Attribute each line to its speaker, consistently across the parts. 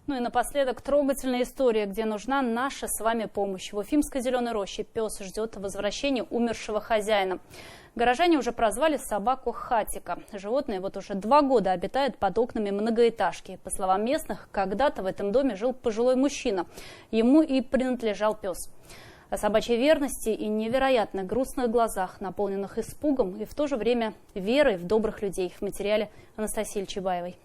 Speaker 1: Ну и напоследок трогательная история, где нужна наша с вами помощь. В Уфимской Зеленой Роще пес ждет возвращения умершего хозяина. Горожане уже прозвали собаку Хатика. Животное вот уже 2 года обитает под окнами многоэтажки. По словам местных, когда-то в этом доме жил пожилой мужчина. Ему и принадлежал пес. О собачьей верности и невероятно грустных глазах, наполненных испугом и в то же время верой в добрых людей, в материале Анастасии Ильчебаевой.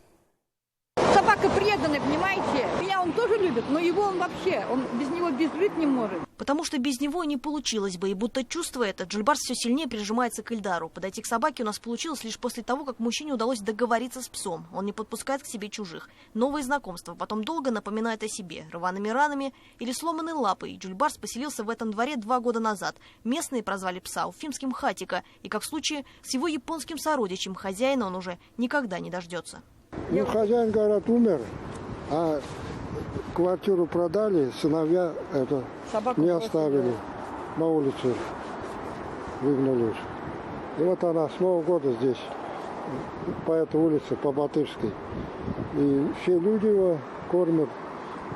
Speaker 2: Собака преданная, понимаете? Меня он тоже любит, но его он вообще, он без него жить не может.
Speaker 3: Потому что без него не получилось бы, и будто чувствуя это, Джульбарс все сильнее прижимается к Ильдару. Подойти к собаке у нас получилось лишь после того, как мужчине удалось договориться с псом. Он не подпускает к себе чужих. Новые знакомства потом долго напоминают о себе. Рваными ранами или сломанной лапой. Джульбарс поселился в этом дворе 2 года назад. Местные прозвали пса уфимским Хатика. И как в случае с его японским сородичем, хозяина он уже никогда не дождется.
Speaker 4: Ну, хозяин, говорят, умер, а квартиру продали, сыновья
Speaker 2: Собаку
Speaker 4: не оставили, на улице выгнали. И вот она с Нового года здесь, по этой улице, по Батырской. И все люди его кормят.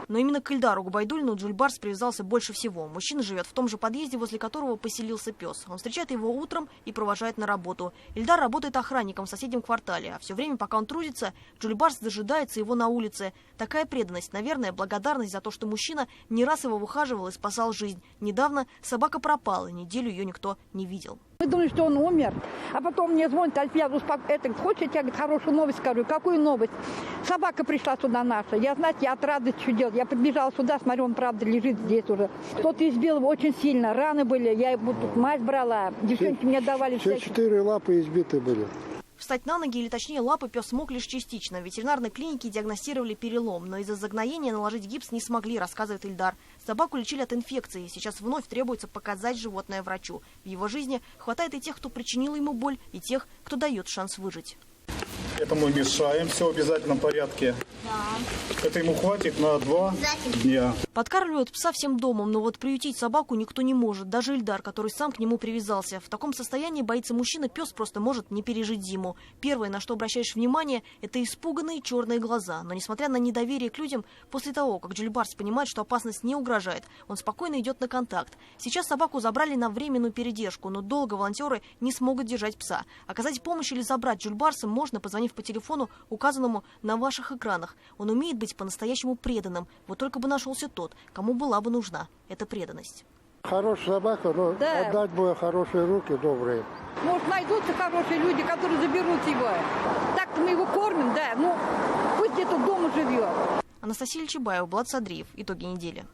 Speaker 3: Но именно к Ильдару Губайдуллину Джульбарс привязался больше всего. Мужчина живет в том же подъезде, возле которого поселился пес. Он встречает его утром и провожает на работу. Ильдар работает охранником в соседнем квартале. А все время, пока он трудится, Джульбарс дожидается его на улице. Такая преданность, наверное, благодарность за то, что мужчина не раз его выхаживал и спасал жизнь. Недавно собака пропала, неделю ее никто не видел.
Speaker 2: Мы думали, что он умер. А потом мне звонит Альфия, хочешь, я тебе хорошую новость скажу? Какую новость? Собака пришла сюда наша. Я, знаете, я от радости что делать. Я подбежала сюда, смотрю, он правда лежит здесь уже. Кто-то избил его очень сильно, раны были. Я ему тут мазь брала. Девчонки мне давали
Speaker 4: все 4 лапы избиты были.
Speaker 3: Встать на ноги, или точнее лапы, пес смог лишь частично. В ветеринарной клинике диагностировали перелом, но из-за загноения наложить гипс не смогли, рассказывает Ильдар. Собаку лечили от инфекции. Сейчас вновь требуется показать животное врачу. В его жизни хватает и тех, кто причинил ему боль, и тех, кто дает шанс выжить.
Speaker 5: Это мы мешаем, все в обязательном порядке. Да. Это ему хватит на 2 дня.
Speaker 3: Подкармливают пса всем домом, но вот приютить собаку никто не может. Даже Ильдар, который сам к нему привязался. В таком состоянии боится мужчина, пес просто может не пережить зиму. Первое, на что обращаешь внимание, это испуганные черные глаза. Но несмотря на недоверие к людям, после того, как Джульбарс понимает, что опасность не угрожает, он спокойно идет на контакт. Сейчас собаку забрали на временную передержку, но долго волонтеры не смогут держать пса. Оказать помощь или забрать Джульбарса можно, позвонив по телефону, указанному на ваших экранах. Он умеет быть по-настоящему преданным. Вот только бы нашелся тот, кому была бы нужна эта преданность.
Speaker 4: Хорошая собака, но
Speaker 2: да.
Speaker 4: Отдать бы хорошие руки, добрые.
Speaker 2: Может, найдутся хорошие люди, которые заберут его. Так-то мы его кормим, да. Ну, пусть где-то дома живет.
Speaker 3: Анастасия Ильчебаева, Булат Садриев. Итоги недели.